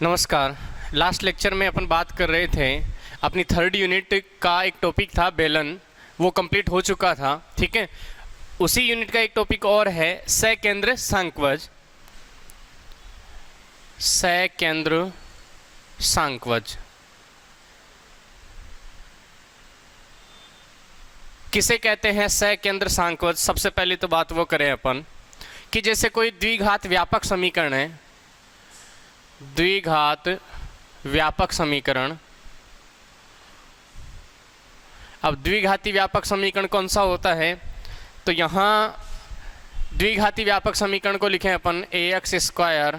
नमस्कार। Last lecture में अपन बात कर रहे थे, अपनी थर्ड यूनिट का एक टॉपिक था बेलन, वो कंप्लीट हो चुका था। ठीक है, उसी यूनिट का एक टॉपिक और है सकेंद्र सांकवज। सकेंद्र सांकवज किसे कहते हैं? सकेंद्र सांकवज। सबसे पहले तो बात वो करें अपन कि जैसे कोई द्विघात व्यापक समीकरण है, द्विघात व्यापक समीकरण। अब द्विघाती व्यापक समीकरण कौन सा होता है? तो यहाँ द्विघाती व्यापक समीकरण को लिखें अपन ax square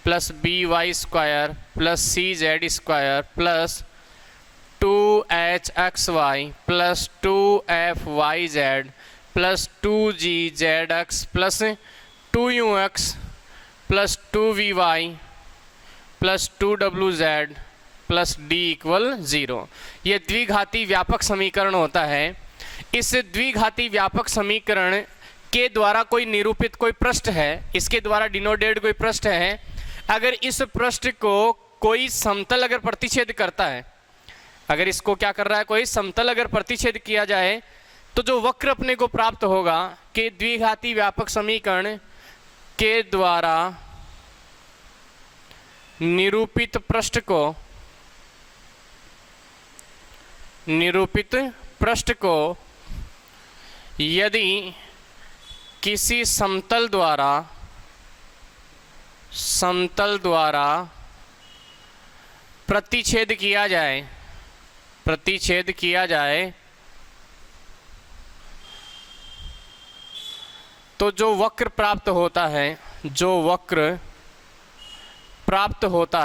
plus by square plus cz square plus 2hxy plus 2fyz plus 2gzx plus 2ux plus 2vy plus 2wz plus d equal 0। ये द्विघाती व्यापक समीकरण होता है। इस द्विघाती व्यापक समीकरण के द्वारा कोई निरूपित कोई पृष्ठ है, इसके द्वारा डिनोटेड कोई पृष्ठ है। अगर इस पृष्ठ को कोई समतल अगर प्रतिच्छेद करता है, अगर इसको क्या कर रहा है, कोई समतल अगर प्रतिच्छेद किया जाए, तो जो वक्र अपने को प्राप्त होगा कि द्विघाती व्यापक समीकरण के द्वारा निरूपित पृष्ठ को यदि किसी समतल द्वारा प्रतिच्छेद किया जाए तो जो वक्र प्राप्त होता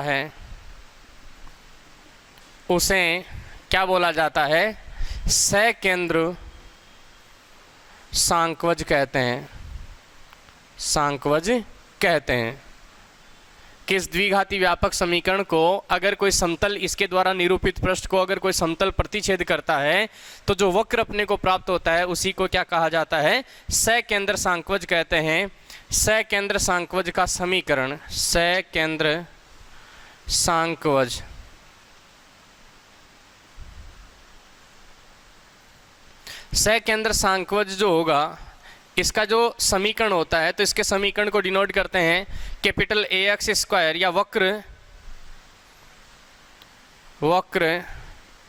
है उसे क्या बोला जाता है? सकेंद्र सांकवज कहते हैं। किस द्विघाती व्यापक समीकरण को अगर कोई समतल, इसके द्वारा निरूपित पृष्ठ को अगर कोई समतल प्रतिच्छेद करता है तो जो वक्र अपने को प्राप्त होता है उसी को क्या कहा जाता है? सकेंद्र सांकवज कहते हैं। सकेंद्र सांकवज का समीकरण, सकेंद्र सांकवज सकेंद्र सांकवज जो होगा, इसका जो समीकरण होता है, तो इसके समीकरण को डिनोट करते हैं कैपिटल ax स्क्वायर या वक्र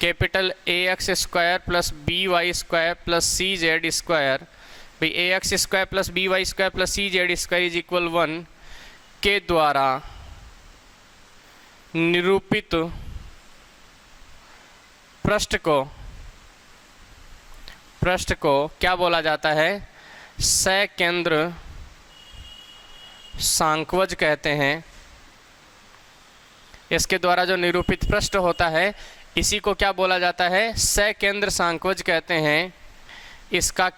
capital ax square plus by square plus cz square, भाई ax square plus by square plus cz square is equal 1 के द्वारा निरूपित पृष्ठ को क्या बोला जाता है? सकेंद्र सांकवज कहते हैं। इसके द्वारा जो निरूपित पृष्ठ होता है इसी को क्या बोला जाता है? सकेंद्र सांकवज कहते हैं। इसका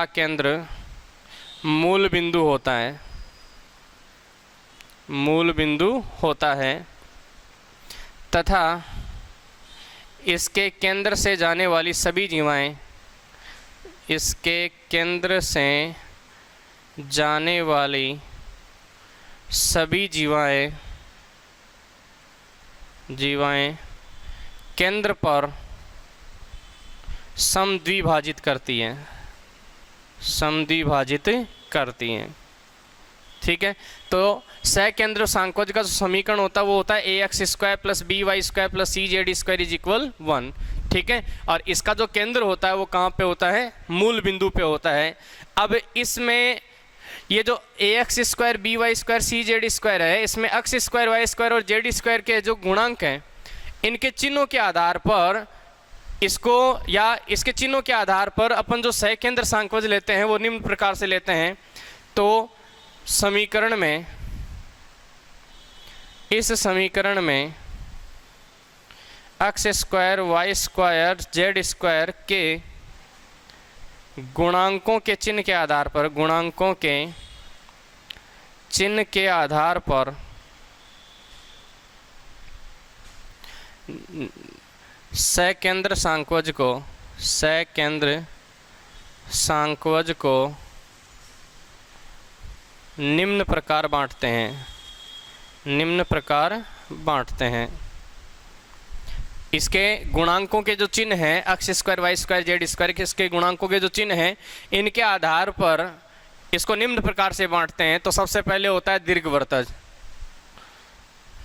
केंद्र मूल बिंदु होता है तथा इसके केंद्र से जाने वाली सभी जीवाएं, केंद्र पर समद्विभाजित करती हैं। ठीक है, तो सकेंद्र सांकवज का जो समीकरण होता है वो होता है ax square plus by square plus cz square is equal 1। ठीक है, और इसका जो केंद्र होता है वो कहाँ पे होता है? मूल बिंदु पे होता है। अब इसमें ये जो ax square by square cz square है, इसमें x स्क्वायर y स्क्वायर और z स्क्वायर के जो गुणांक हैं, इनके चिन्हों के आधार पर इसको, या इसके चिन्हों के आधार पर अपन जो सकेंद्र सांकवज लेते हैं वो निम्न प्रकार से लेते हैं। तो इस समीकरण में x square y square z square के गुणांकों के चिन्ह के आधार पर सकेंद्र सांकवज को निम्न प्रकार बांटते हैं, निम्न प्रकार बांटते हैं। इसके गुणांकों के जो चिन्ह हैं, X square Y square Z square के इसके गुणांकों के जो चिन्ह हैं, इनके आधार पर इसको निम्न प्रकार से बांटते हैं। तो सबसे पहले होता है दीर्घवर्तज।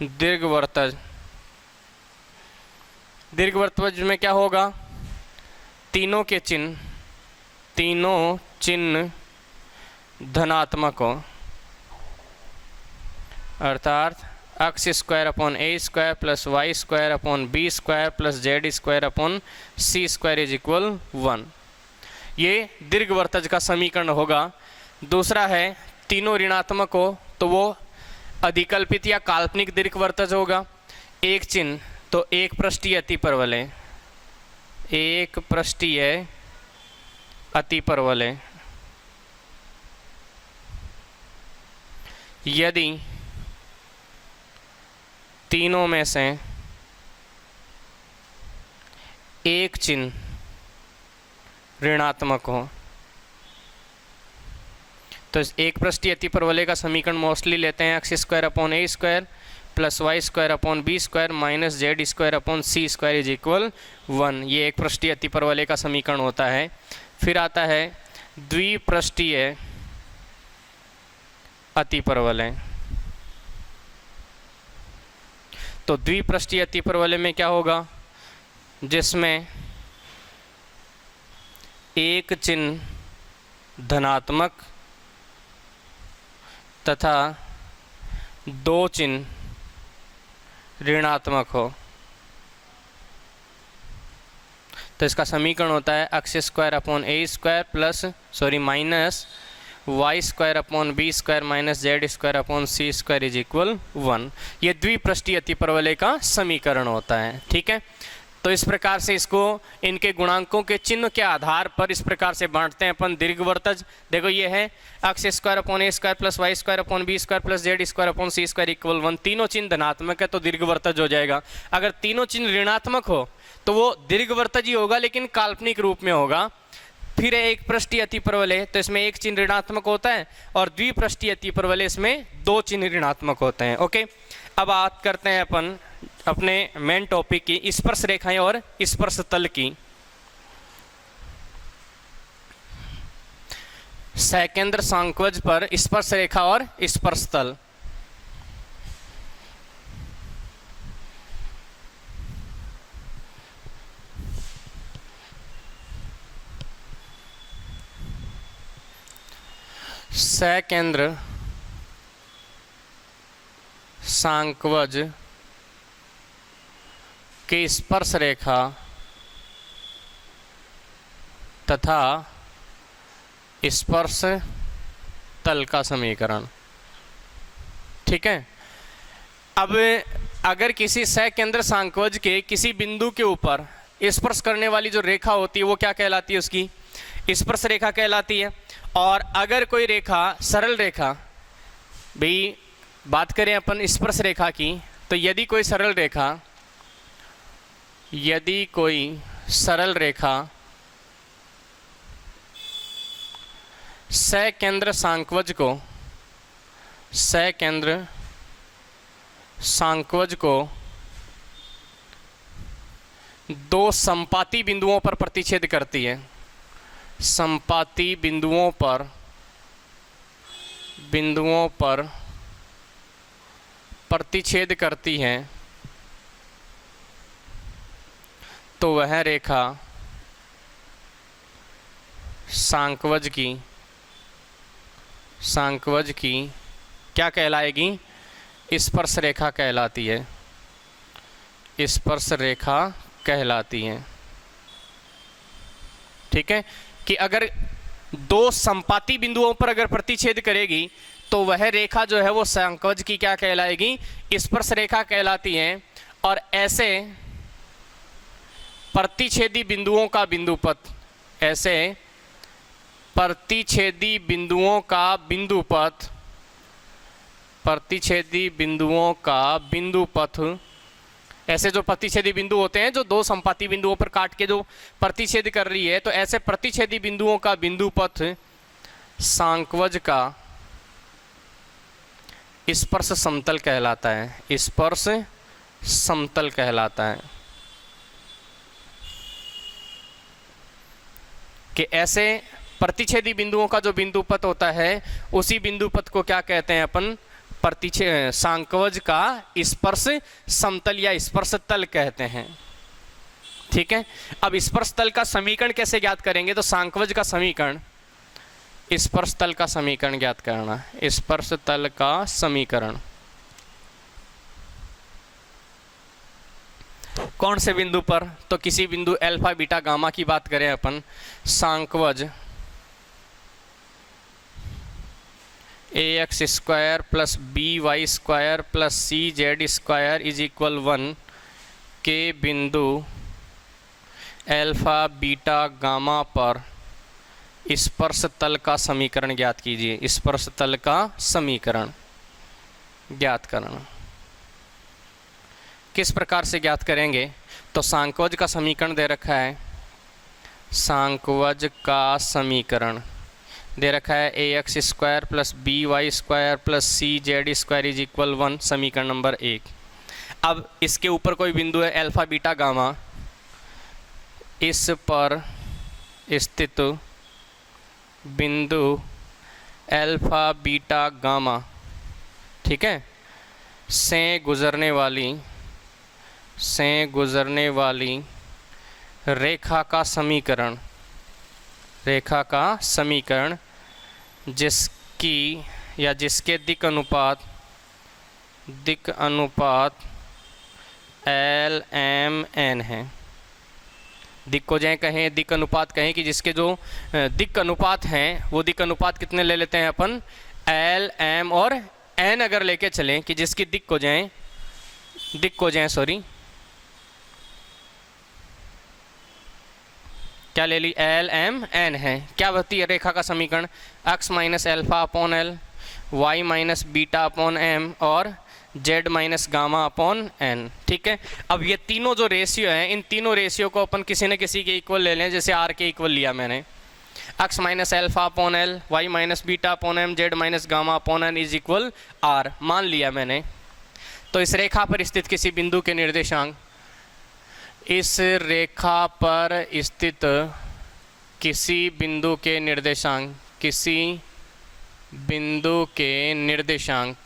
दीर्घवर्तज, दीर्घवर्तज में क्या होगा, तीनों के चिन्ह, तीनों चिन्ह धनात्मक हो, अर्थात X square upon A square plus Y square upon B square plus Z square upon C square is equal 1। ये दीर्घवर्तज का समीकरण होगा। दूसरा है तीनों ऋणात्मक हो तो वो अधिकल्पित या काल्पनिक दीर्घवर्तज होगा। एक चिन्ह तो एक पृष्ठीय अतिपरवलय, एक पृष्ठीय अतिपरवलय। यदि तीनों में से एक चिन्ह ऋणात्मक हो तो इस एक पृष्ठीय अतिपरवलय का समीकरण मोस्टली लेते हैं X square upon A square plus Y square upon B square minus Z square upon C square is equal 1। ये एक पृष्ठीय अतिपरवलय का समीकरण होता है। फिर आता है द्विपृष्ठीय अतिपरवलय। तो द्विपृष्ठीय अतिपरवलय में क्या होगा, जिसमें एक चिन्ह धनात्मक तथा दो चिन्ह ऋणात्मक हो। तो इसका समीकरण होता है x square upon A square minus Y square upon B square minus Z square upon C square is equal 1। ये द्विपृष्ठीय अतिपरवलय का समीकरण होता है। ठीक है, तो इस प्रकार से इसको इनके गुणांकों के चिन्ह के आधार पर इस प्रकार से बांटते हैं अपन दीर्घवर्तज। देखो ये है एक्स स्क्वायर अपॉन ए square plus Y square upon B square plus Z square upon सी स्क्वायर इक्वल 1। तीनों चिन्ह धनात्मक है तो दीर्घवर्तज हो जाएगा। अगर तीनों चिन्ह ऋणात्मक हो तो वो दीर्घवर्तज ही होगा, लेकिन काल्पनिक रूप में होगा। फिर एक पृष्ठीय अतिपरवलय, तो इसमें एक चिन्ह ऋणात्मक होता है, और द्विपृष्ठीय अतिपरवलय इसमें दो चिन्ह ऋणात्मक होते हैं। ओके, अब बात करते हैं अपन अपने मेन टॉपिक की, स्पर्श रेखाएं और स्पर्श तल की। सकेंद्र सांक्वज पर स्पर्श रेखा और स्पर्श तल। सकेंद्र सांक्वज की स्पर्श रेखा तथा स्पर्श तल का समीकरण। ठीक है, अब अगर किसी सकेंद्र सांक्वज के किसी बिंदु के ऊपर स्पर्श करने वाली जो रेखा होती है वो क्या कहलाती है, उसकी स्पर्श रेखा कहलाती है। और अगर कोई रेखा सरल रेखा, भाई बात करें अपन स्पर्श रेखा की, तो यदि कोई सरल रेखा सकेंद्र सांक्वज को दो संपाती बिंदुओं पर प्रतिच्छेद करती है, संपाती बिंदुओं पर प्रतिच्छेद करती है, तो वह रेखा सांक्वज की क्या कहलाएगी, स्पर्श रेखा कहलाती है, स्पर्श रेखा कहलाती है। ठीक है, कि अगर दो संपाती बिंदुओं पर अगर प्रतिच्छेद करेगी तो वह रेखा जो है वो सांक्वज की क्या कहलाएगी, स्पर्श रेखा कहलाती है। और ऐसे प्रतिच्छेदी बिंदुओं का बिंदुपथ, ऐसे प्रतिच्छेदी बिंदुओं का बिंदुपथ, प्रतिच्छेदी बिंदुओं का बिंदुपथ, ऐसे जो प्रतिच्छेदी बिंदु होते हैं जो दो संपाती बिंदुओं पर काट के जो प्रतिच्छेद कर रही है, तो ऐसे प्रतिच्छेदी बिंदुओं का बिंदुपथ सांक्वज का स्पर्श समतल कहलाता है, स्पर्श समतल कहलाता है। कि ऐसे प्रतिच्छेदी बिंदुओं का जो बिंदुपथ होता है उसी बिंदुपथ को क्या कहते हैं अपन, सांकवज का स्पर्श समतल या स्पर्श तल कहते हैं। ठीक है, अब स्पर्श तल का समीकरण कैसे ज्ञात करेंगे, तो सांकवज का समीकरण, स्पर्श तल का समीकरण ज्ञात करना, स्पर्श तल का समीकरण कौन से बिंदु पर, तो किसी बिंदु अल्फा बीटा गामा की बात करें अपन, सांकवज ax square plus by square plus cz square is equal 1 के बिंदु अल्फा बीटा गामा पर स्पर्श तल का समीकरण ज्ञात कीजिए। स्पर्श तल का समीकरण ज्ञात करना किस प्रकार से ज्ञात करेंगे, तो सांकवज का समीकरण दे रखा है, सांकवज का समीकरण दे रखा है ax square plus by square plus cz square is equal 1, समीकरण नंबर 1। अब इसके ऊपर कोई बिंदु है अल्फा बीटा गामा, इस पर स्थित बिंदु अल्फा बीटा गामा, ठीक है, से गुजरने वाली रेखा का समीकरण जिसकी या जिसके दिक् अनुपात LMN है। दिक् को जाए कहें, दिक् अनुपात कहें कि जिसके जो दिक् अनुपात हैं वो दिक् अनुपात कितने ले लेते हैं अपन, L, M और N अगर लेके चलें कि जिसकी दिक् को जाए क्या ले ली, L, M, N है। क्या होती है रेखा का समीकरण, x minus alpha upon L, y minus beta upon M और z minus gamma upon N। ठीक है, अब ये तीनों जो रेशियो हैं, इन तीनों रेशियो को अपन किसी न किसी के इक्वल ले लें। जैसे r के इक्वल लिया मैंने, x minus alpha upon L, y minus beta upon M, z minus gamma upon N is equal r मान लिया मैंने। तो इस रेखा पर स्थित किसी बिंदु के निर्देशांक, इस रेखा पर स्थित किसी बिंदु के निर्देशांक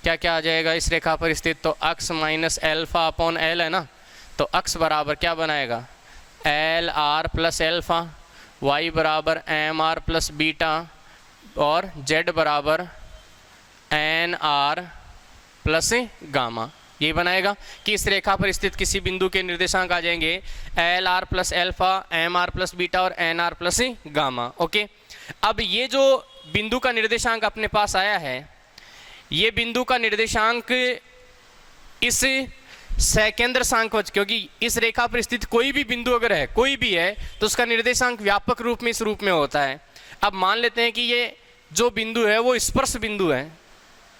क्या क्या आ जाएगा इस रेखा पर स्थित, तो x minus alpha upon L है ना, तो x बराबर क्या बनाएगा, L r plus alpha, y बराबर एम आर प्लस बीटा और z बराबर एन आर प्लस गामा। ये बनाएगा कि इस रेखा पर स्थित किसी बिंदु के निर्देशांक आ जाएंगे l r plus alpha, m r plus beta और n r plus gamma. Okay, अब ये जो बिंदु का निर्देशांक अपने पास आया है, ये बिंदु का निर्देशांक इस सकेंद्र सांकवज, क्योंकि इस रेखा पर स्थित कोई भी बिंदु अगर है, कोई भी है, तो उसका निर्देशांक व्यापक रूप में इस रूप में होता है। अब मान लेते हैं कि ये जो बिंदु है वो स्पर्श बिंदु है,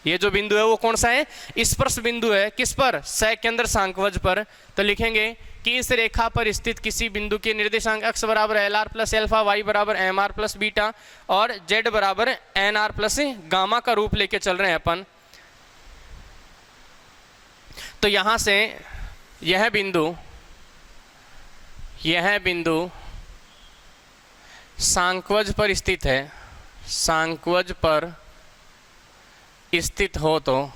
ये जो बिंदु है वो कौन सा है, स्पर्श बिंदु है। किस पर, सकेंद्र सांकवज पर। तो लिखेंगे कि इस रेखा पर स्थित किसी बिंदु के निर्देशांक x बराबर L r plus alpha, y बराबर एम आर प्लस बीटा और z बराबर एन आर प्लस गामा का रूप लेके चल रहे हैं अपन। तो यहां से यह बिंदु सांकवज पर स्थित है, सांकवज पर स्थित हो तो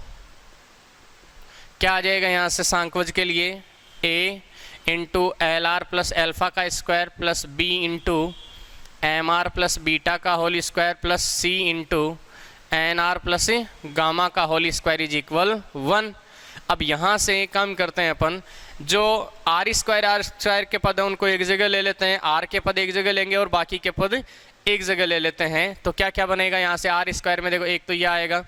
क्या आ जाएगा यहाँ से सांकवज के लिए, a into l r plus alpha का square plus b into m r plus beta का whole square plus c into n r plus gamma का होल स्क्वायर इज इक्वल 1। अब यहाँ से कम करते हैं अपन, जो आर स्क्वायर के पद हैं उनको एक जगह ले लेते हैं, r के पद एक जगह लेंगे और बाकी के पद एक जगह ले लेते हैं। तो क्या क्या बनेगा यहाँ से, आर स्क्वायर में देखो एक तो ये आएगा,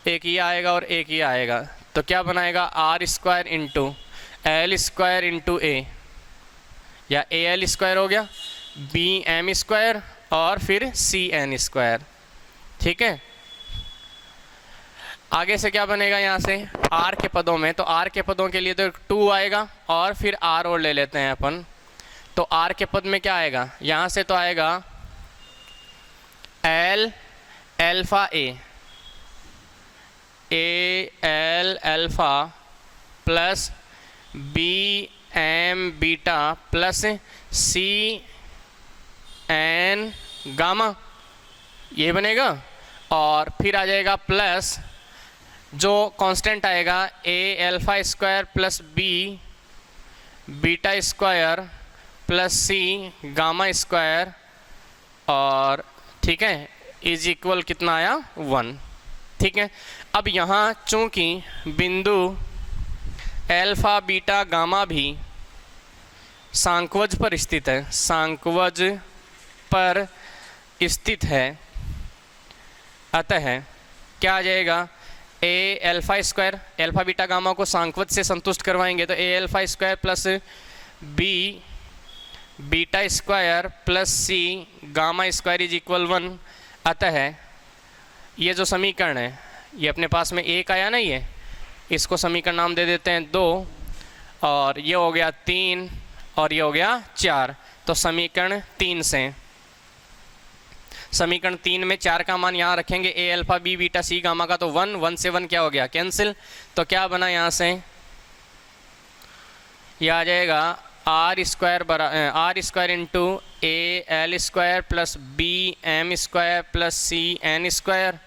एक ये आएगा और एक ये आएगा। तो क्या बनाएगा, r square into l square into a, या ए एल स्क्वायर हो गया, बी एम स्क्वायर और फिर सी एन स्क्वायर। ठीक है, आगे से क्या बनेगा यहाँ से, आर के पदों में, तो आर के पदों के लिए तो 2 आएगा और फिर आर और ले लेते हैं अपन। तो आर के पद में क्या आएगा, यहाँ से तो आएगा L alpha A, A L alpha plus B M beta plus C N gamma, ये बनेगा। और फिर आ जाएगा प्लस जो कांस्टेंट आएगा a alpha square plus b beta square plus c gamma square, और ठीक है, इज इक्वल कितना आया 1। ठीक है, अब यहाँ चूंकि बिंदु अल्फ़ा बीटा गामा भी सांख्यवज पर स्थित है, सांख्यवज पर स्थित है, अतः क्या आ जाएगा, a alpha square, alpha beta gamma को सांख्यवज से संतुष्ट करवाएंगे तो a alpha square plus b beta square plus c gamma square is equal 1। अतः ये जो समीकरण है ये अपने पास में एक आया ना, ये इसको समीकरण नाम दे देते हैं 2, और ये हो गया 3 और ये हो गया 4। तो समीकरण 3 से, समीकरण 3 में 4 का मान यहाँ रखेंगे, ए अल्फ़ा बी बीटा सी गामा का, तो 1, 1 से 1 क्या हो गया, कैंसिल। तो क्या बना यहाँ से, यह आ जाएगा R square into A L square plus B M square plus C N square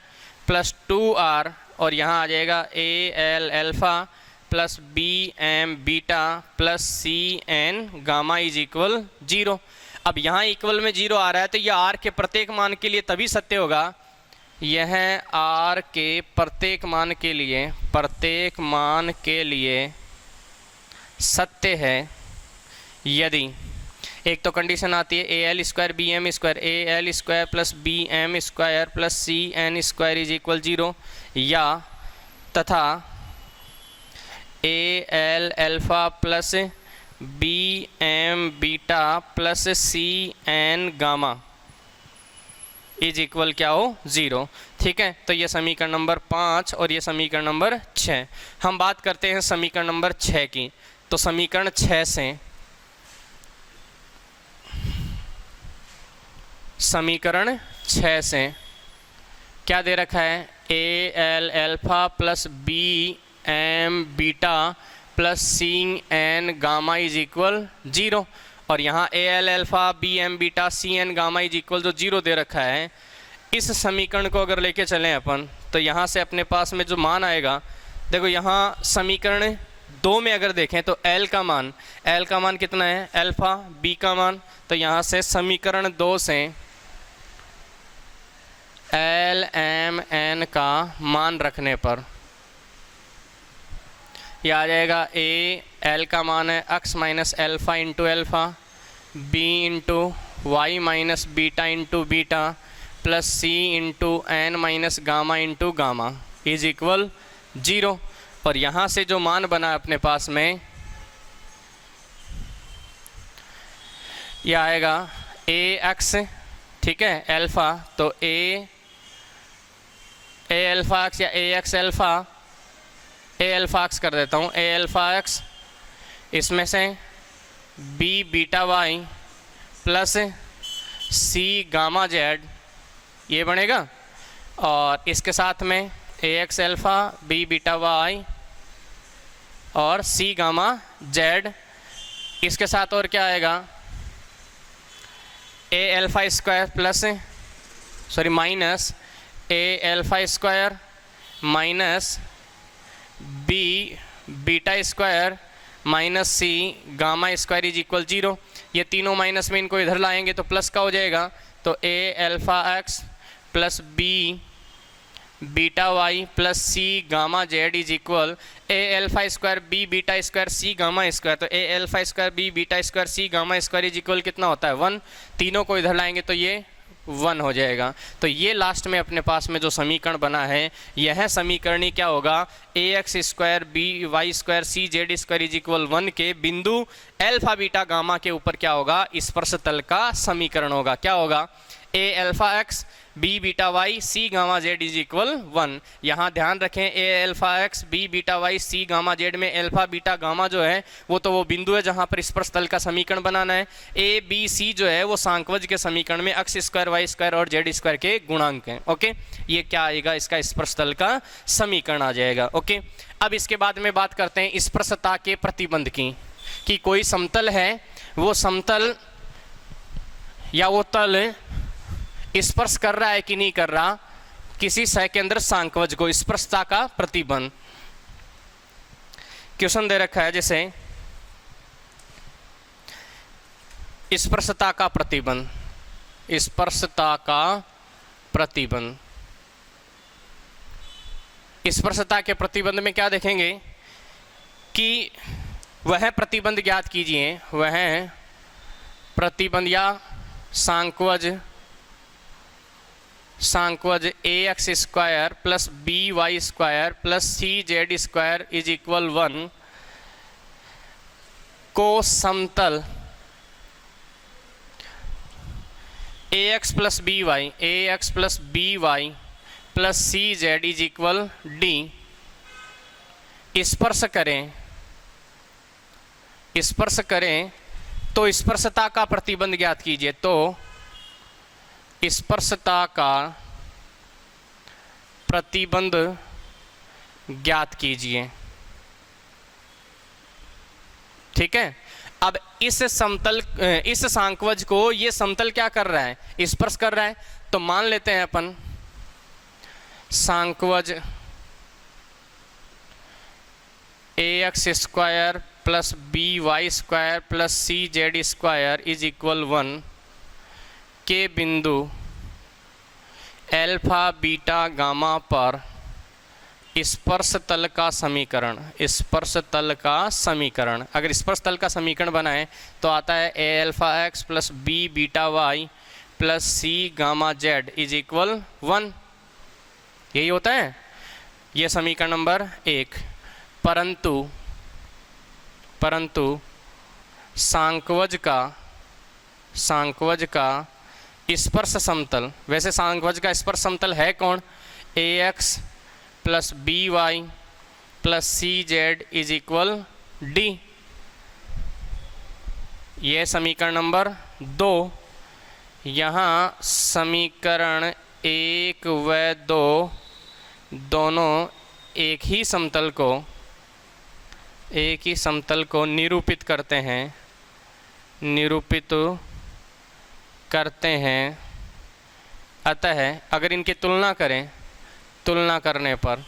plus 2r, और यहाँ आ जाएगा A L alpha plus B M beta plus C N gamma is equal 0। अब यहाँ इक्वल में 0 आ रहा है तो यह r के प्रत्येक मान के लिए तभी सत्य होगा, यह r के प्रत्येक मान के लिए सत्य है यदि एक तो कंडीशन आती है A L square B M square, A L square plus B M square plus C N square is equal 0, या तथा A L alpha plus B M beta plus C N gamma is equal क्या हो 0। ठीक है, तो ये समीकरण number 5 और ये समीकरण नंबर 6। हम बात करते हैं समीकरण नंबर 6 की। तो समीकरण 6 से, समीकरण 6 से क्या दे रखा है, A L alpha plus B M beta plus C N gamma is equal 0, और यहाँ A L alpha B M beta C N gamma is equal जो 0 दे रखा है। इस समीकरण को अगर लेके चलें अपन तो यहाँ से अपने पास में जो मान आएगा, देखो यहाँ समीकरण 2 में अगर देखें तो एल का मान कितना है, अल्फ़ा, बी का मान, तो यहाँ से समीकरण 2 से एल एम एन का मान रखने पर यह आ जाएगा, ए एल का मान है X minus alpha into alpha, B into Y minus beta into beta plus C into N minus gamma into gamma is equal 0। और यहाँ से जो मान बना अपने पास में यह आएगा ए एक्स, ठीक है, अल्फ़ा, तो ए अल्फ़ा एक्स या a x alpha, a alpha x कर देता हूँ, ए अल्फ़ा एक्स, इसमें से b beta y plus c gamma z ये बनेगा, और इसके साथ में a x alpha b beta y और सी गामा जेड, इसके साथ और क्या आएगा, a alpha square plus minus a alpha square minus b beta square minus c gamma square is equal 0। ये तीनों माइनस में इनको इधर लाएंगे तो प्लस का हो जाएगा, तो a alpha x plus b beta y plus c gamma z is equal a alpha square b beta square c gamma square, तो a alpha square b beta square c gamma square is equal कितना होता है 1। तीनों को इधर लाएंगे तो ये 1 हो जाएगा। तो ये लास्ट में अपने पास में जो समीकरण बना है, यह समीकरणी क्या होगा, a x square b y square c z square is equal 1 के बिंदु अल्फ़ा बीटा गामा के ऊपर क्या होगा, स्पर्श तल का समीकरण होगा। क्या होगा, a alpha x b beta y c gamma z is equal 1। यहाँ ध्यान रखें a alpha x b beta y c gamma z में अल्फ़ा बीटा गामा जो है वो बिंदु है जहाँ पर स्पर्श तल का समीकरण बनाना है। ए बी सी जो है वो सांख्यवज के समीकरण में एक्स स्क्वायर वाई स्क्वायर और जेड स्क्वायर के गुणांक हैं। ओके, ये क्या आएगा, इसका स्पर्श तल का समीकरण आ जाएगा। ओके, अब इसके बाद में बात करते हैं स्पर्शता के प्रतिबंध की, कि कोई समतल है, वो समतल या वो तल स्पर्श कर रहा है कि नहीं कर रहा किसी सकेंद्र सांख्यवज को। स्पर्शता का प्रतिबंध क्वेश्चन दे रखा है, जैसे स्पर्शता का प्रतिबंध, स्पर्शता का प्रतिबंध। स्पर्शता के प्रतिबंध में क्या देखेंगे कि वह प्रतिबंध ज्ञात कीजिए, वह प्रतिबंध या सांख्यवज a x square plus b y square plus c z square is equal 1 को समतल a x plus b y plus c z is equal d स्पर्श करें तो स्पर्शता का प्रतिबंध ज्ञात कीजिए। तो स्पर्शता का प्रतिबंध ज्ञात कीजिए। ठीक है, अब इस सांख्यवज को ये समतल क्या कर रहा है, स्पर्श कर रहा है। तो मान लेते हैं अपन सांख्यवज a x square plus b y square plus c z square is equal 1 के बिंदु अल्फा बीटा गामा पर स्पर्श तल का समीकरण, अगर स्पर्श तल का समीकरण बनाएं तो आता है a alpha x plus b beta y plus c gamma z is equal 1। यही होता है, ये समीकरण नंबर 1। परंतु सांख्यवज का स्पर्श समतल, वैसे सांख्यवज का स्पर्श समतल है कौन, a x plus b y plus c z is equal d. ये समीकरण नंबर 2। यहाँ समीकरण 1 व 2 दोनों एक ही समतल को निरूपित करते हैं। अतः अगर इनकी तुलना करने पर,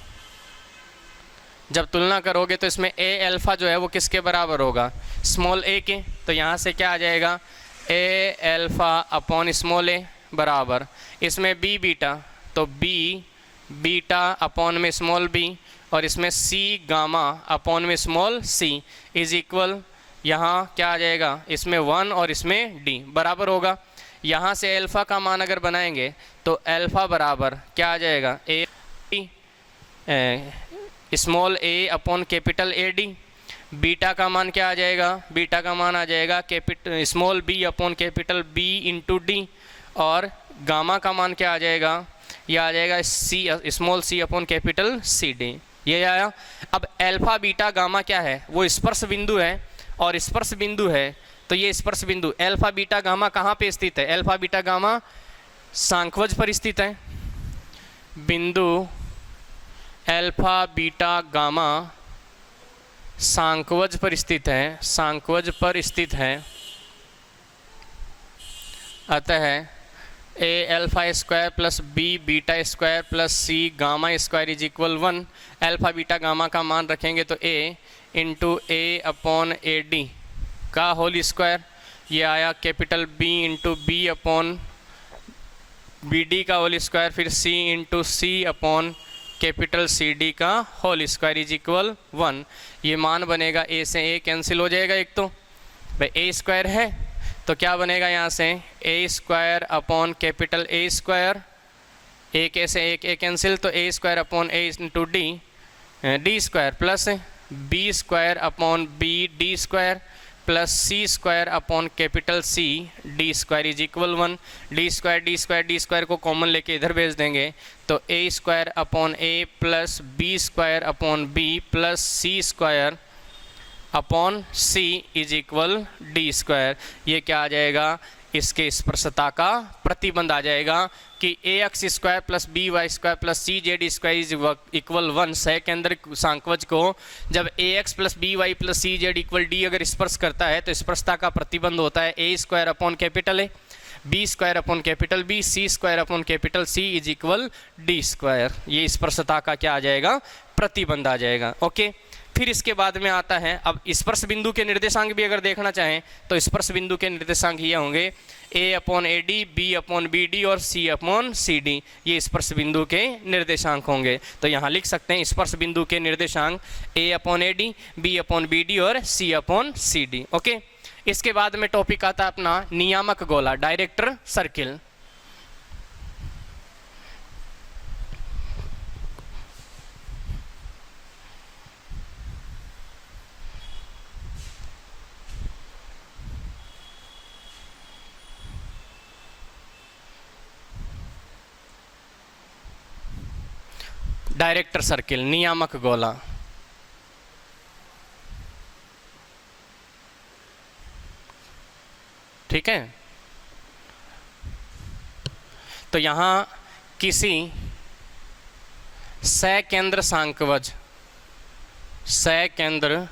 जब तुलना करोगे तो इसमें ए अल्फ़ा जो है वो किसके बराबर होगा, स्मॉल ए के। तो यहाँ से क्या आ जाएगा, ए अल्फ़ा अपॉन स्मॉल ए बराबर, इसमें बी बीटा तो बी बीटा अपॉन में स्मॉल बी, और इसमें सी गामा अपॉन में स्मॉल सी इज इक्वल, यहाँ क्या आ जाएगा, इसमें 1 और इसमें डी बराबर होगा। यहाँ से अल्फ़ा का मान अगर बनाएंगे तो अल्फ़ा बराबर क्या आ जाएगा, small A upon capital A D. Beta का मान क्या आ जाएगा, बीटा का मान आ जाएगा small b upon capital B into D, और गामा का मान क्या आ जाएगा, यह आ जाएगा स्मॉल सी अपॉन कैपिटल सी डी। ये आया। अब अल्फ़ा बीटा गामा क्या है, वो स्पर्श बिंदु है, और स्पर्श बिंदु है तो ये स्पर्श बिंदु अल्फ़ा बीटा गामा कहाँ पे स्थित है, अल्फ़ा बीटा गामा सांख्यवज पर स्थित है। बिंदु अल्फ़ा बीटा गामा सांख्यवज पर स्थित है, अतः a alpha square plus b beta square plus c gamma square is equal 1। Alpha beta gamma का मान रखेंगे तो a into a upon a d का होल स्क्वायर, ये आया capital B into b upon b d का whole square, फिर c into c upon capital सी d का होल स्क्वायर इज इक्वल 1। ये मान बनेगा, ए से ए कैंसिल हो जाएगा, एक तो भाई ए स्क्वायर है तो क्या बनेगा यहाँ से a square upon capital a square, एक ए से एक ए कैंसिल तो a square upon a into d square plus B square upon b d square plus C square upon capital C d square is equal 1। D square को common लेके इधर भेज देंगे तो a square upon a plus B square upon b plus C square upon c is equal d square. ये क्या आ जाएगा, इसके स्पर्शता का प्रतिबंध आ जाएगा कि a x square plus b y square plus c z square is equal 1। सह के अंदर सांकवज को जब a x plus b y plus c z equal d अगर स्पर्श करता है तो स्पर्शता का प्रतिबंध होता है a square upon capital a, b square upon capital b, c square upon capital C is equal d square. ये स्पर्शता का क्या आ जाएगा, प्रतिबंध आ जाएगा। ओके, फिर इसके बाद में आता है अब स्पर्श बिंदु के निर्देशांक भी अगर देखना चाहें तो स्पर्श बिंदु के निर्देशांक ये होंगे a upon a d, b upon b d और सी अपॉन सी डी। ये स्पर्श बिंदु के निर्देशांक होंगे। तो यहाँ लिख सकते हैं स्पर्श बिंदु के निर्देशांक a upon a d, b upon b d और c upon c d. Okay, इसके बाद में टॉपिक आता है अपना नियामक गोला, डायरेक्टर सर्किल। डायरेक्टर सर्किल, नियामक गोला। ठीक है, तो यहां किसी सकेंद्र सांकवज, सकेंद्र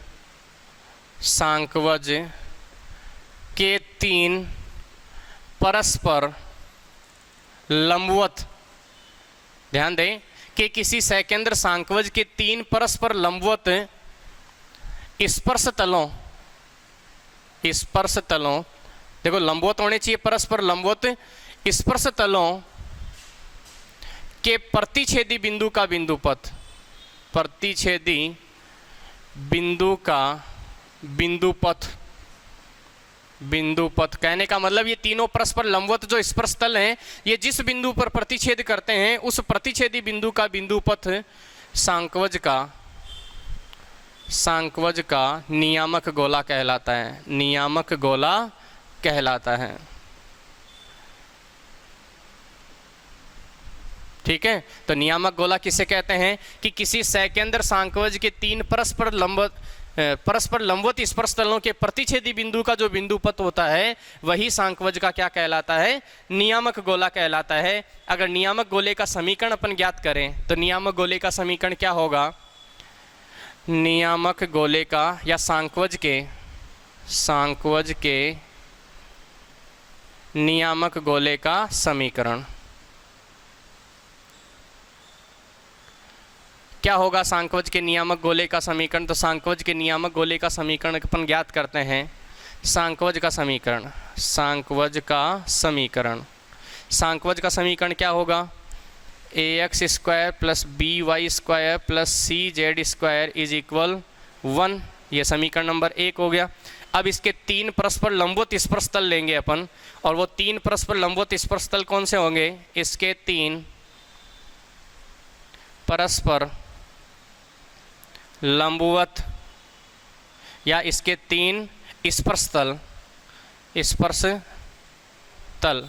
सांकवज के तीन परस्पर लंबवत, ध्यान दें कि किसी सकेंद्र सांकवज के तीन परस्पर लंबवत स्पर्श तलों, स्पर्श तलों, देखो लंबवत होने चाहिए, परस्पर लंबवत स्पर्श तलों के प्रतिच्छेदी बिंदु का बिंदुपथ, प्रतिच्छेदी बिंदु का बिंदुपथ, बिंदुपथ कहने का मतलब ये तीनों परस्पर लंबवत जो स्पर्श तल हैं ये जिस बिंदु पर प्रतिच्छेद करते हैं उस प्रतिच्छेदी बिंदु का बिंदुपथ सांकवज का, सांकवज का नियामक गोला कहलाता है, नियामक गोला कहलाता है। ठीक है, तो नियामक गोला किसे कहते हैं कि किसी सकेंद्र सांकवज के तीन परस्पर लंबवत स्पर्श तलों के प्रतिच्छेदी बिंदु का जो बिंदुपथ होता है वही सांकवज का क्या कहलाता है, नियामक गोला कहलाता है। अगर नियामक गोले का समीकरण अपन ज्ञात करें तो नियामक गोले का समीकरण क्या होगा, नियामक गोले का या सांकवज के नियामक गोले का समीकरण क्या होगा, सांकवज के नियामक गोले का समीकरण। तो सांकवज के नियामक गोले का समीकरण अपन ज्ञात करते हैं, सांकवज का समीकरण, सांकवज का समीकरण, सांकवज का समीकरण क्या होगा, a x square plus b y square plus c z square is equal 1। ये समीकरण नंबर 1 हो गया। अब इसके तीन परस्पर लंबवत स्पर्श तल लेंगे अपन, और वो तीन परस्पर लंबवत स्पर्श तल कौन से होंगे, इसके तीन परस्पर लंबवत या इसके तीन स्पर्श तल, स्पर्श तल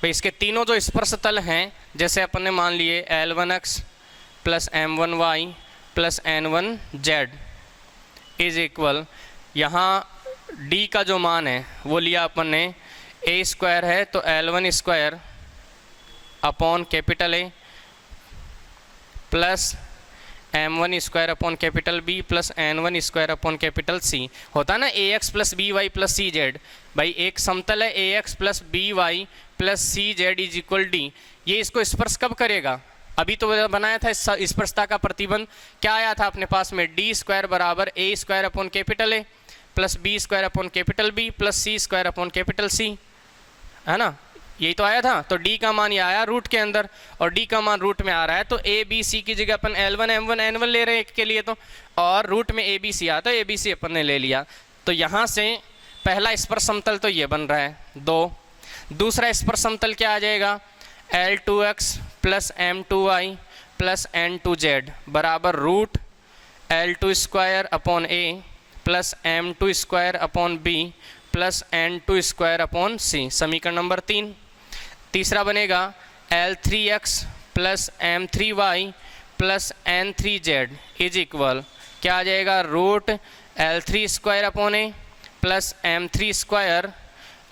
भाई इसके तीनों जो स्पर्श तल हैं जैसे अपन ने मान लिए L1x plus M1y plus N1z is equal, यहाँ d का जो मान है वो लिया अपन ने a स्क्वायर है तो L1 square upon capital A plus M1 square upon capital B plus N1 square upon capital C होता है ना, AX plus BY plus CZ। भाई एक समतल है AX plus BY plus CZ is equal D, ये इसको स्पर्श कब करेगा, अभी तो बनाया था स्पर्शता का प्रतिबंध, क्या आया था अपने पास में, D स्क्वायर बराबर A square upon capital A plus B square upon capital B plus C square upon capital C, है ना, यही तो आया था। तो D का मान ये आया रूट के अंदर और D का मान रूट में आ रहा है, तो A B C की जगह अपन L1 M1 N1 ले रहे हैं एक के लिए, तो और रूट में A B C आता है, A B C अपन ने ले लिया। तो यहाँ से पहला स्पर्श समतल तो ये बन रहा है 2, दूसरा स्पर्श समतल क्या आ जाएगा, L2x plus M2y plus N2z बराबर root L2 square upon A plus m2 square upon b plus n2 square upon c, समीकरण नंबर 3। तीसरा बनेगा L3x plus m3y plus n3z is equal क्या आ जाएगा, root L3 square upon a plus m3 square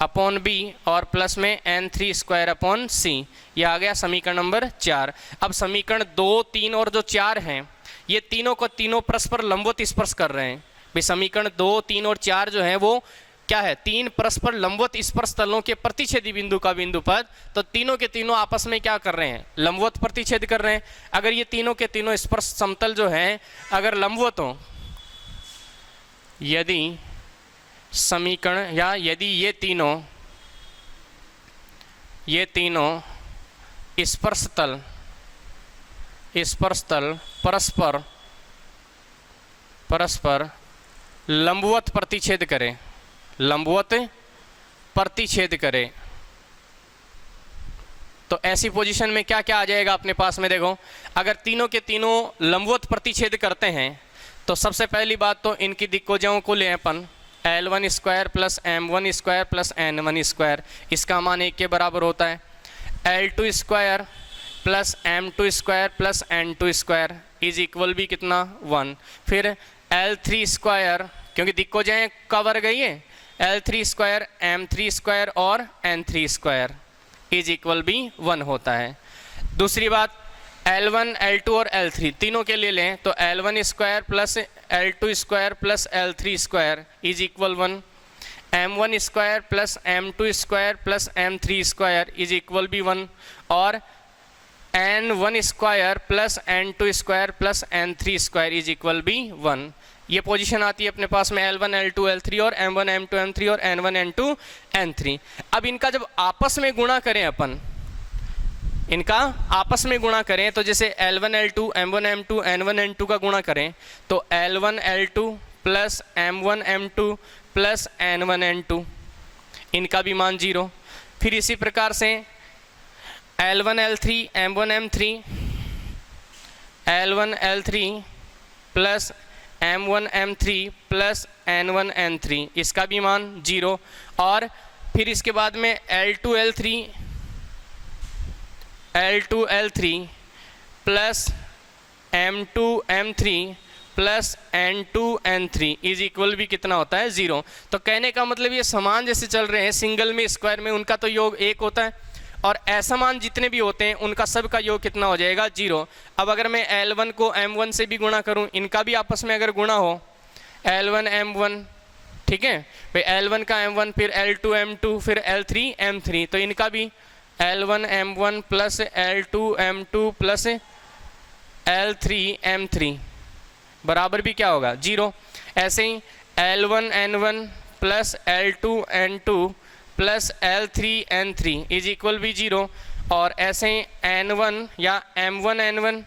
upon b और plus में n3 square upon c। यह आ गया समीकरण नंबर 4। अब समीकरण 2, 3 और जो 4 हैं ये तीनों को तीनों परस्पर लंबवत स्पर्श कर रहे हैं। भाई समीकरण 2, 3 और 4 जो है वो क्या है, तीन परस्पर लंबवत स्पर्श तलों के प्रतिच्छेदी बिंदु का बिंदु पद, तो तीनों के तीनों आपस में क्या कर रहे हैं, लंबवत प्रतिच्छेद कर रहे हैं। अगर ये तीनों के तीनों स्पर्श समतल जो हैं अगर लंबवत हो, यदि समीकरण या यदि ये तीनों स्पर्श तल परस्पर लंबवत प्रतिच्छेद करें, तो ऐसी पोजीशन में क्या क्या आ जाएगा अपने पास में, देखो अगर तीनों के तीनों लंबवत प्रतिच्छेद करते हैं तो सबसे पहली बात तो इनकी दिक्कोजों को ले अपन L1 square plus M1 square plus N1 square, इसका मान 1 के बराबर होता है। L2 square plus M2 square plus N2 square is equal भी कितना 1। फिर L3 स्क्वायर, क्योंकि दिक्कोजों कवर गई है, L3 स्क्वायर M3 स्क्वायर और N3 स्क्वायर इज इक्वल भी 1 होता है। दूसरी बात L1, L2 और L3 तीनों के लिए लें तो L1 square plus L2 square plus L3 square is equal 1, M1 square plus M2 square plus M3 square is equal भी 1, और N1 square plus N2 square plus N3 square is equal भी 1। ये position आती है अपने पास में L1, L2, L3 और M1, M2, M3 और N1, N2, N3। अब इनका जब आपस में गुणा करें अपन, इनका आपस में गुणा करें तो जैसे L1, L2, M1, M2, N1, N2 का गुणा करें तो L1, L2 plus M1, M2 plus N1, N2, इनका भी मान 0। फिर इसी प्रकार से L1, L3, M1, M3, L1, L3 plus M1, M3 plus N1, N3, इसका भी मान 0। और फिर इसके बाद में L2, L3 plus M2, M3 plus N2, N3 is equal भी कितना होता है 0। तो कहने का मतलब ये समान जैसे चल रहे हैं सिंगल में स्क्वायर में उनका तो योग 1 होता है, और असमान जितने भी होते हैं उनका सब का योग कितना हो जाएगा 0। अब अगर मैं L1 को M1 से भी गुणा करूं, इनका भी आपस में अगर गुणा हो L1 M1, ठीक है भाई L1 का M1 फिर L2 M2 फिर L3 M3, तो इनका भी L1 M1 plus L2 M2 plus L3 M3 बराबर भी क्या होगा 0। ऐसे ही L1 N1 plus L2 N2 plus L3 N3 is equal भी 0, और ऐसे ही N1 या M1 N1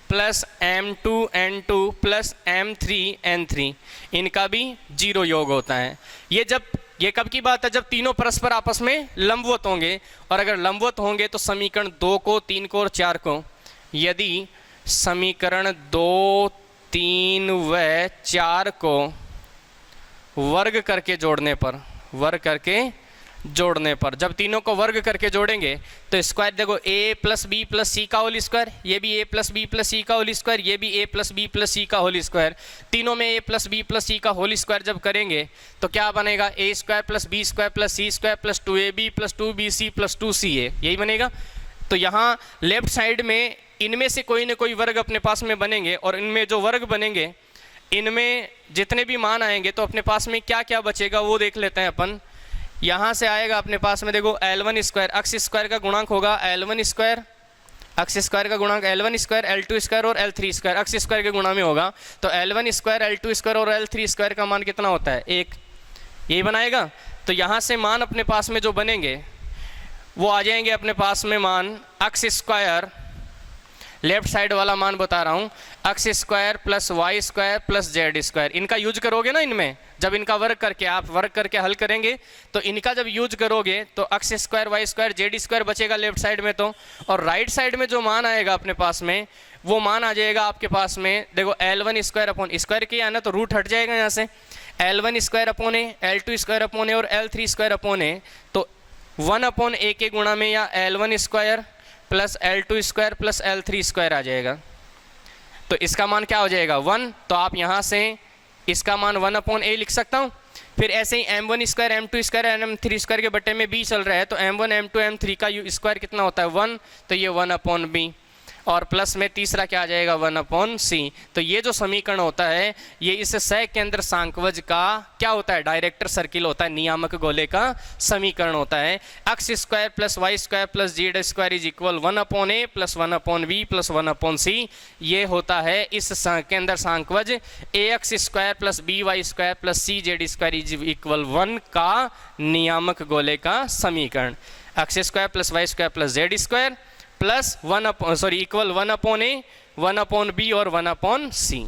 plus M2 N2 plus M3 N3, इनका भी 0 योग होता है। ये कब की बात है, जब तीनों परस्पर आपस में लंबवत होंगे, और अगर लंबवत होंगे तो समीकरण 2 को, 3 को और 4 को, यदि समीकरण 2, 3 व 4 को वर्ग करके जोड़ने पर जब तीनों को वर्ग करके जोड़ेंगे तो स्क्वायर देखो a plus b plus c का होल स्क्वायर, ये भी a plus b plus c का होल स्क्वायर, ये भी a plus b plus c का होल स्क्वायर, तीनों में a plus b plus c का होल स्क्वायर जब करेंगे तो क्या बनेगा, a square plus B square plus C square plus 2ab plus 2bc plus 2ca, यही बनेगा। तो यहाँ लेफ्ट साइड में इनमें से कोई ना कोई वर्ग अपने पास में बनेंगे, और इनमें जो वर्ग बनेंगे इनमें जितने भी मान आएंगे तो अपने पास में क्या क्या बचेगा वो देख लेते हैं अपन। यहाँ से आएगा अपने पास में देखो L1 स्क्वायर, अक्ष स्क्वायर का गुणांक होगा L1 स्क्वायर, अक्ष स्क्वायर का गुणांक L1 स्क्वायर, L2 स्क्वायर और L3 स्क्वायर अक्ष स्क्वायर के गुणा में होगा। तो L1 स्क्वायर, L2 स्क्वायर और L3 स्क्वायर का मान कितना होता है 1, यही बनाएगा। तो यहाँ से मान अपने पास में जो बनेंगे वो आ जाएंगे अपने पास में मान अक्ष स्क्वायर लेफ्ट साइड वाला मान बता रहा हूँ, x square plus Y square plus Z square, इनका यूज करोगे ना इनमें, जब इनका वर्क करके आप वर्क करके हल करेंगे तो इनका जब यूज करोगे तो x square Y square Z square बचेगा लेफ्ट साइड में, तो और राइट साइड में जो मान आएगा अपने पास में वो मान आ जाएगा आपके पास में, देखो L1 स्क्वायर अपॉन स्क्वायर किया है ना तो रूट हट जाएगा यहाँ से, L1 स्क्वायर अपॉन ए, L2 स्क्वायर अपॉन ए और L3 स्क्वायर अपॉन ए, तो 1 अपॉन ए के गुणा में या L1 square plus L2 square plus L3 square आ जाएगा, तो इसका मान क्या हो जाएगा 1, तो आप यहाँ से इसका मान 1 अपॉन ए लिख सकता हूँ। फिर ऐसे ही M1 square M2 square M3 square के बटे में B चल रहा है, तो M1 M2 M3 का स्क्वायर कितना होता है 1, तो ये 1 अपॉन B, और प्लस में तीसरा क्या आ जाएगा 1 अपॉन सी। तो ये जो समीकरण होता है ये इस सह केंद्र सांकवज का क्या होता है, डायरेक्टर सर्किल होता है, नियामक गोले का समीकरण होता है। X square plus Y square plus Z square is equal 1 upon a plus 1 upon b plus 1 upon c, ये होता है इस केंद्र सांकवज a x square plus b y square plus c z square is equal 1 का नियामक गोले का समीकरण। X square plus Y square plus Z square plus equal 1 upon a 1 upon b और 1 अपॉन सी।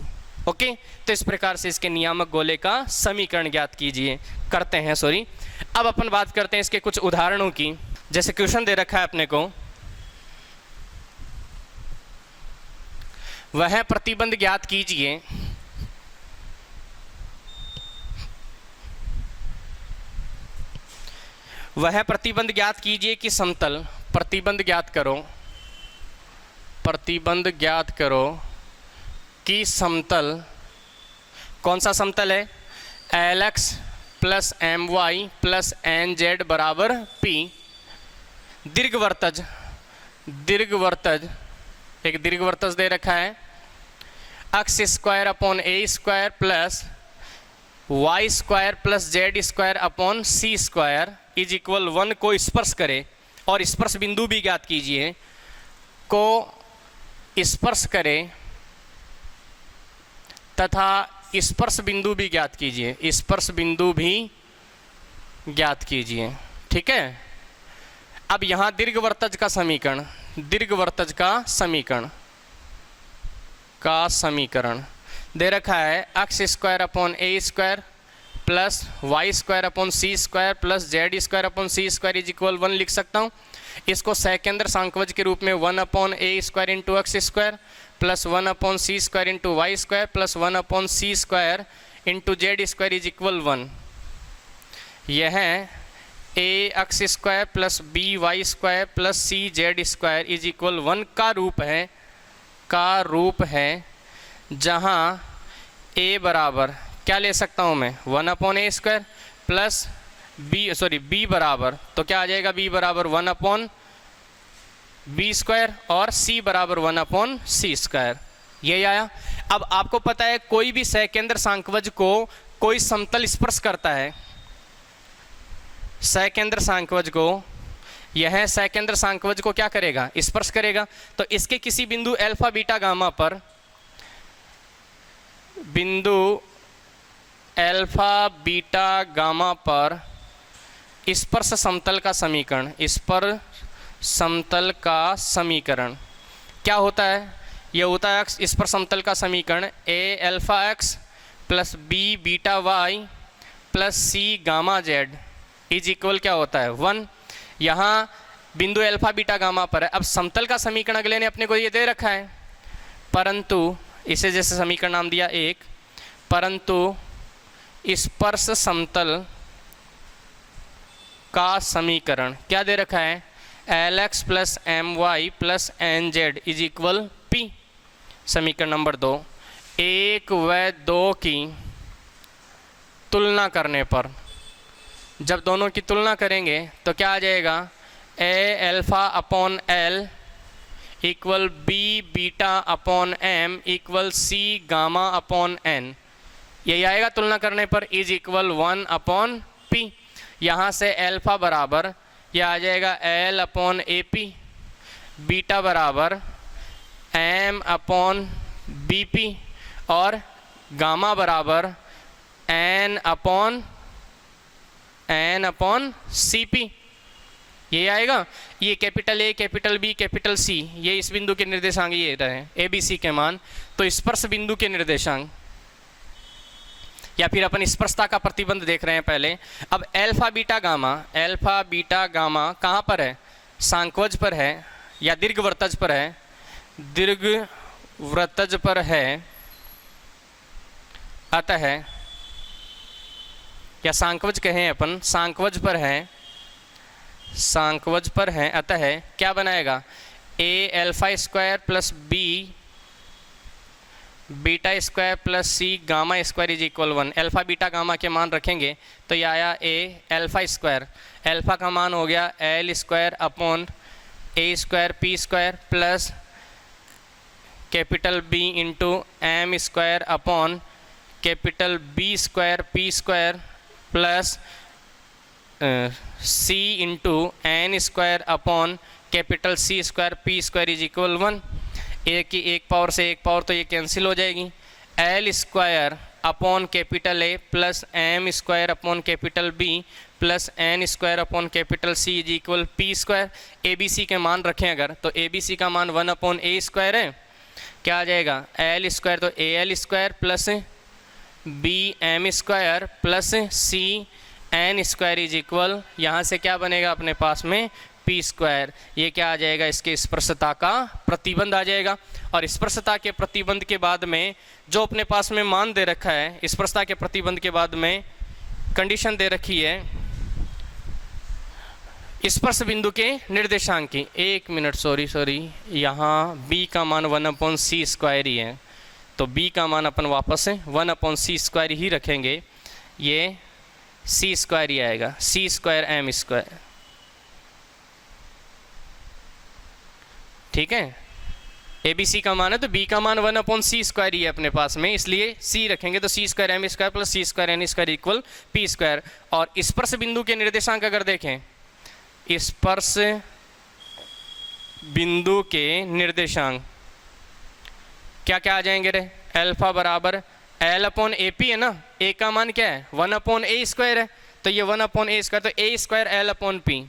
ओके, तो इस प्रकार से इसके नियामक गोले का समीकरण ज्ञात कीजिए करते हैं। अब अपन बात करते हैं इसके कुछ उदाहरणों की। जैसे क्वेश्चन दे रखा है अपने को, वह प्रतिबंध ज्ञात कीजिए कि समतल, प्रतिबंध ज्ञात करो कि समतल, कौन सा समतल है, Lx plus My plus Nz बराबर P, दीर्घवृत्तज एक दीर्घवृत्तज दे रखा है, x square upon A square plus Y square plus Z square upon C square is equal 1 को स्पर्श करे, और स्पर्श बिंदु भी ज्ञात कीजिए, को स्पर्श करे तथा स्पर्श बिंदु भी ज्ञात कीजिए, ठीक है। अब यहाँ दीर्घवृत्तज का समीकरण दे रखा है, x square upon A square plus Y square upon C square plus Z square upon C square is equal 1 लिख सकता हूँ। इसको सहकेंद्र सांकवज के रूप में 1 upon A square into x square plus 1 upon C square into y square plus 1 upon C square into z square is equal 1। यह a x square plus b y square plus c z square is equal 1 का रूप है जहाँ ए बराबर क्या ले सकता हूँ मैं 1 अपॉन ए स्क्वायर प्लस बी बराबर, तो क्या आ जाएगा बी बराबर 1 अपॉन बी स्क्वायर और सी बराबर 1 अपॉन सी स्क्वायर, ये आया। अब आपको पता है कोई भी सहकेंद्र सांकवज को कोई समतल स्पर्श करता है, सहकेंद्र सांकवज को, यह सहकेंद्र सांकवज को क्या करेगा, स्पर्श करेगा, तो इसके किसी बिंदु अल्फा बीटा गामा पर, बिंदु अल्फा बीटा गामा पर स्पर्श समतल का समीकरण, क्या होता है, यह होता है स्पर्श समतल का समीकरण a alpha x plus b beta y plus c gamma z is equal क्या होता है 1। यहाँ बिंदु अल्फा बीटा गामा पर है। अब समतल का समीकरण अगले ने अपने को ये दे रखा है, परंतु इसे जैसे समीकरण नाम दिया 1, परंतु स्पर्श समतल का समीकरण क्या दे रखा है, Lx plus My plus Nz is equal P। समीकरण नंबर 2, 1 व 2 की तुलना करने पर, जब दोनों की तुलना करेंगे तो क्या आ जाएगा, a alpha upon l equal b beta upon m equal c gamma upon n, यही आएगा तुलना करने पर, इज इक्वल 1 अपॉन पी। यहाँ से अल्फा बराबर यह आ जाएगा l upon a p, beta बराबर एम अपॉन बी पी और गामा बराबर एन अपॉन सी पी। ये आएगा। ये capital A, capital B, capital C, ये इस बिंदु के निर्देशांक ये रहे ए बी सी के मान। तो स्पर्श बिंदु के निर्देशांक या फिर अपन स्पर्शता का प्रतिबंध देख रहे हैं पहले। अब अल्फा बीटा गामा कहाँ पर है? सांकवज पर है या दीर्घवृत्तज पर है? दीर्घवृत्तज पर है, अतः या सांकवज कहें अपन, सांकवज पर है, अतः क्या बनाएगा? A alpha square plus b beta square plus c gamma square is equal 1। Alpha beta gamma के मान रखेंगे तो ये आया ए अल्फा स्क्वायर, अल्फा का मान हो गया l square upon A square p square plus capital B into m square upon capital B square p square plus C into n square upon capital C square p square is equal 1। एक power से एक power तो ये cancel हो जाएगी। L square upon capital A plus m square upon capital B plus n square upon capital C is equal p square. A B C के मान रखें अगर तो ए बी सी का मान 1 अपॉन ए स्क्वायर है, क्या आ जाएगा? एल स्क्वायर तो a L square plus B M square plus C N square is equal, यहाँ से क्या बनेगा अपने पास में? P square. ये क्या आ जाएगा? इसके स्पर्शता का प्रतिबंध आ जाएगा। और स्पर्शता के प्रतिबंध के बाद में जो अपने पास में मान दे रखा है, स्पर्शता के प्रतिबंध के बाद में कंडीशन दे रखी है स्पर्श बिंदु के निर्देशांक की। एक मिनट, सॉरी, यहाँ b का मान 1 अपॉन सी स्क्वायर ही है, तो b का मान अपन वापस 1 अपॉन सी स्क्वायर ही रखेंगे। ये सी स्क्वायर ही आएगा, सी स्क्वायर एम स्क्वायर, ठीक है। ए बी सी का मान है तो b का मान 1 अपॉन सी स्क्वायर ही है अपने पास में, इसलिए c रखेंगे तो c square m square plus सी square n square equal p square. और स्पर्श बिंदु के निर्देशांक अगर देखें, स्पर्श बिंदु के निर्देशांक क्या क्या आ जाएंगे रे? अल्फा बराबर एल अपॉन ए पी है ना, ए का मान क्या है? 1 अपॉन ए स्क्वायर है, तो ये 1 अपॉन ए स्क्वायर, तो a square l upon p,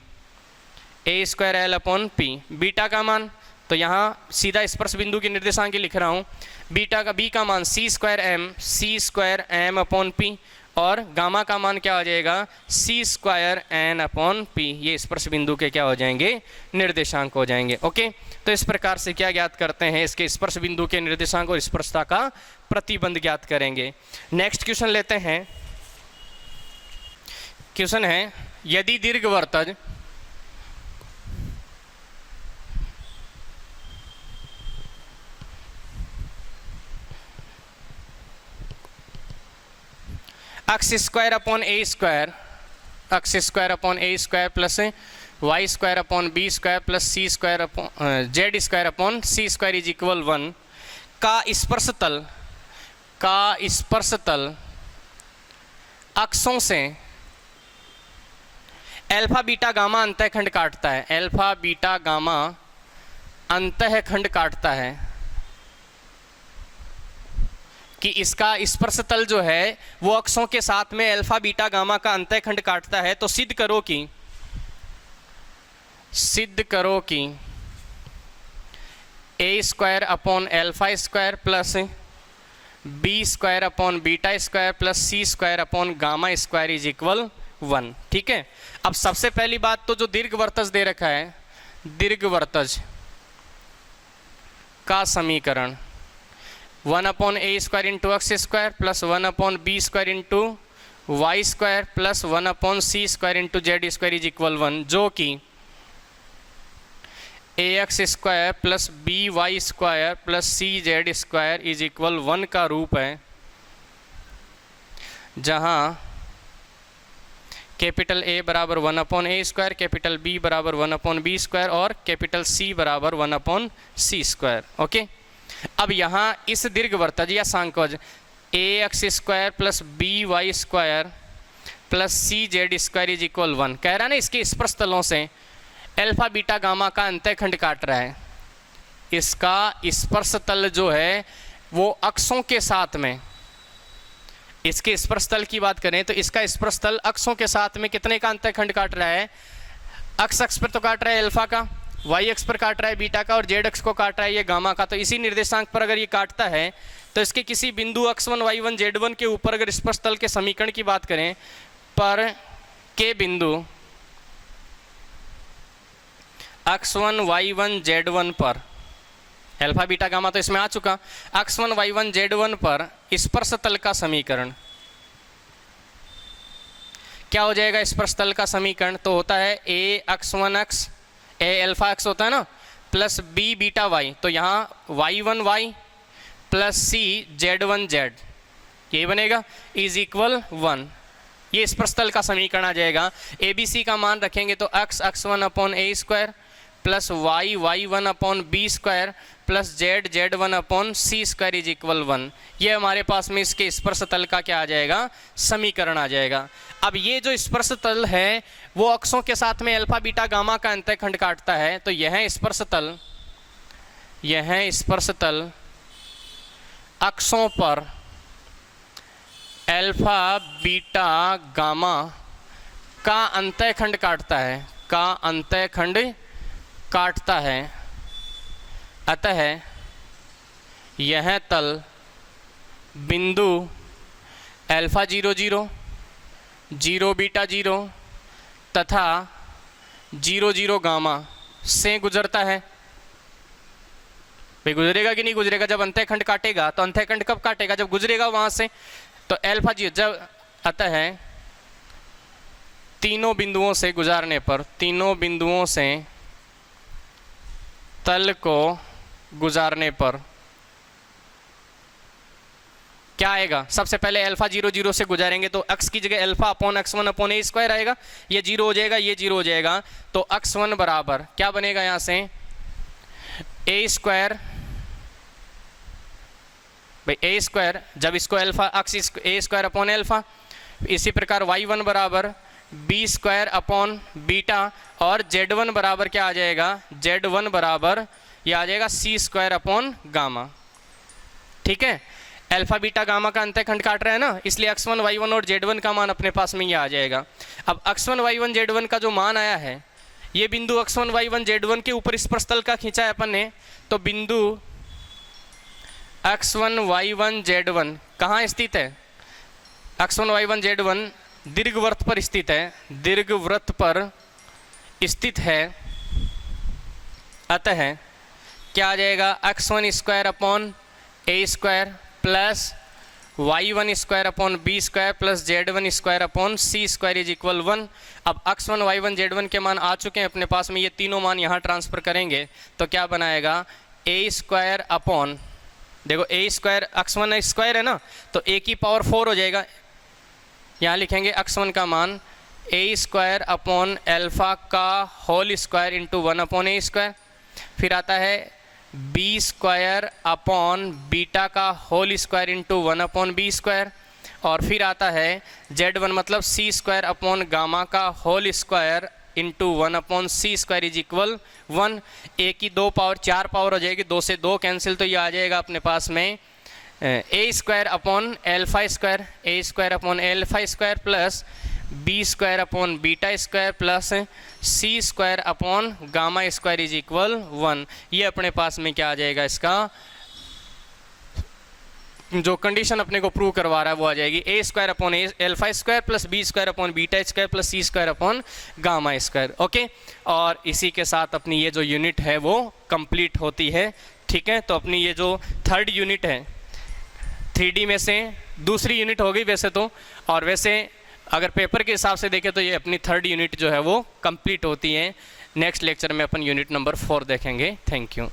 a square l upon p. Beta का मान तो यहाँ सीधा स्पर्श बिंदु के निर्देशांक लिख रहा हूँ। बीटा का बी का मान सी स्क्वायर एम अपॉन पी, और गामा का मान क्या हो जाएगा? सी स्क्वायर एन अपॉन पी। ये स्पर्श बिंदु के क्या हो जाएंगे? निर्देशांक हो जाएंगे। ओके, तो इस प्रकार से क्या ज्ञात करते हैं? इसके स्पर्श बिंदु के निर्देशांक और स्पर्शता का प्रतिबंध ज्ञात करेंगे। नेक्स्ट क्वेश्चन लेते हैं। क्वेश्चन है, यदि दीर्घवृत्तज x square upon A square plus Y square upon B square plus C square upon z square upon C square is equal 1 का स्पर्शतल अक्षों से अल्फा बीटा गामा अंतःखंड काटता है। अल्फा बीटा गामा अंतःखंड काटता है कि इसका स्पर्श तल जो है वो अक्षों के साथ में अल्फा बीटा गामा का अंतःखंड काटता है। तो सिद्ध करो कि a square upon alpha square plus B square upon beta square plus C square upon gamma square is equal 1। ठीक है। अब सबसे पहली बात तो जो दीर्घवृत्तज दे रखा है, दीर्घवृत्तज का समीकरण 1 upon A square into x square plus 1 upon B square into y square plus 1 upon C square into z square is equal 1, जो कि a x square plus b y square plus c z square is equal 1 का रूप है, जहाँ capital a बराबर 1 upon ए square, capital b बराबर 1 upon B square और capital c बराबर 1 अपॉन सी स्क्वायर। ओके, अब यहाँ इस दीर्घवृत्तज या सांकवज a x square plus b y square plus c z square is equal 1 कह रहा है ना, इसके स्पर्श तलों से अल्फा बीटा गामा का अंतःखंड काट रहा है। इसका स्पर्श तल जो है वो अक्षों के साथ में, इसके स्पर्श तल की बात करें तो इसका स्पर्श तल अक्षों के साथ में कितने का अंतःखंड काट रहा है? अक्स पर तो काट रहा है अल्फा का, वाई अक्स पर काट रहा है बीटा का, और जेड अक्स को काट रहा है ये गामा का। तो इसी निर्देशांक पर अगर ये काटता है तो इसके किसी बिंदु x1 y1 z1 के ऊपर अगर स्पर्श तल के समीकरण की बात करें पर के बिंदु x1 y1 z1 पर अल्फा बीटा गामा तो इसमें आ चुका, x1 y1 z1 पर स्पर्श तल का समीकरण क्या हो जाएगा? स्पर्श तल का समीकरण तो होता है a x1 x a alpha x होता है ना, प्लस b बीटा y, तो यहाँ y1 y plus c z1 z ये बनेगा इज इक्वल 1। ये स्पर्श तल का समीकरण आ जाएगा। ए बी सी का मान रखेंगे तो x x1 upon A square plus y y1 upon B square plus z z1 upon C square is equal 1। ये हमारे पास में इसके स्पर्श तल का क्या आ जाएगा? समीकरण आ जाएगा। अब ये जो स्पर्श तल है वो अक्षों के साथ में अल्फा बीटा गामा का अंतःखंड काटता है, तो यह स्पर्श तल अक्षों पर अल्फा बीटा गामा का अंतःखंड काटता है, अतः यह तल बिंदु अल्फा 0 0 0 बीटा 0 तथा 0 0 गामा से गुजरता है। भाई गुजरेगा कि नहीं गुजरेगा? जब अंतःखंड काटेगा तो अंतःखंड कब काटेगा? जब गुजरेगा वहां से। तो अल्फा 0 जब अतः तीनों बिंदुओं से गुजारने पर, तीनों बिंदुओं से तल को गुजारने पर क्या आएगा? सबसे पहले अल्फा 0 0 से गुजारेंगे तो x की जगह अल्फा अपॉन x1 अपॉन ए स्क्वायर आएगा, ये 0 हो जाएगा, ये 0 हो जाएगा। तो x1 बराबर क्या बनेगा? यहाँ से ए स्क्वायर, भाई ए स्क्वायर जब इसको अल्फा x ए स्क्वायर अपॉन अल्फा, इसी प्रकार y1 बराबर बी स्क्वायर अपॉन बीटा, और z1 बराबर क्या आ जाएगा? z1 बराबर ये आ जाएगा सी स्क्वायर अपॉन गामा। ठीक है, अल्फा बीटा गामा का अंतःखंड काट रहा है ना, इसलिए x1 y1 और z1 का मान अपने पास में ये आ जाएगा। अब x1 y1 z1 का जो मान आया है, ये बिंदु x1 y1 z1 के ऊपर स्पर्श तल का खींचा है अपन ने, तो बिंदु x1 y1 z1 कहाँ स्थित है? x1 y1 z1 दीर्घवृत्त पर स्थित है, दीर्घवृत्त पर स्थित है। अतः क्या आ जाएगा? x1 square upon A square plus y1 square upon B square plus z1 square upon C square is equal 1। अब x1 y1 z1 के मान आ चुके हैं अपने पास में, ये तीनों मान यहाँ ट्रांसफर करेंगे तो क्या बनाएगा? ए स्क्वायर अपॉन, देखो ए स्क्वायर x1 स्क्वायर है ना, तो ए की पावर 4 हो जाएगा। यहाँ लिखेंगे x1 का मान ए स्क्वायर अपॉन अल्फा का होल स्क्वायर इंटू 1 अपॉन ए स्क्वायर, फिर आता है बी स्क्वायर अपॉन बीटा का whole square into 1 upon B square, और फिर आता है z1 मतलब सी स्क्वायर अपॉन गामा का whole square into 1 upon C square is equal 1। A की 2 पावर 4 पावर हो जाएगी, 2 से 2 कैंसिल, तो ये आ जाएगा अपने पास में a square upon alpha square, a square upon alpha square plus B square upon beta square plus C square upon gamma square is equal 1। ये अपने पास में क्या आ जाएगा? इसका जो कंडीशन अपने को प्रूव करवा रहा है वो आ जाएगी A square upon alpha square plus B square upon beta square plus C square upon gamma square. Okay, और इसी के साथ अपनी ये जो यूनिट है वो कंप्लीट होती है। ठीक है, तो अपनी ये जो थर्ड यूनिट है 3D में से दूसरी यूनिट हो गई वैसे तो, और वैसे अगर पेपर के हिसाब से देखें तो ये अपनी थर्ड यूनिट जो है वो कंप्लीट होती है। नेक्स्ट लेक्चर में अपन यूनिट नंबर 4 देखेंगे। Thank you.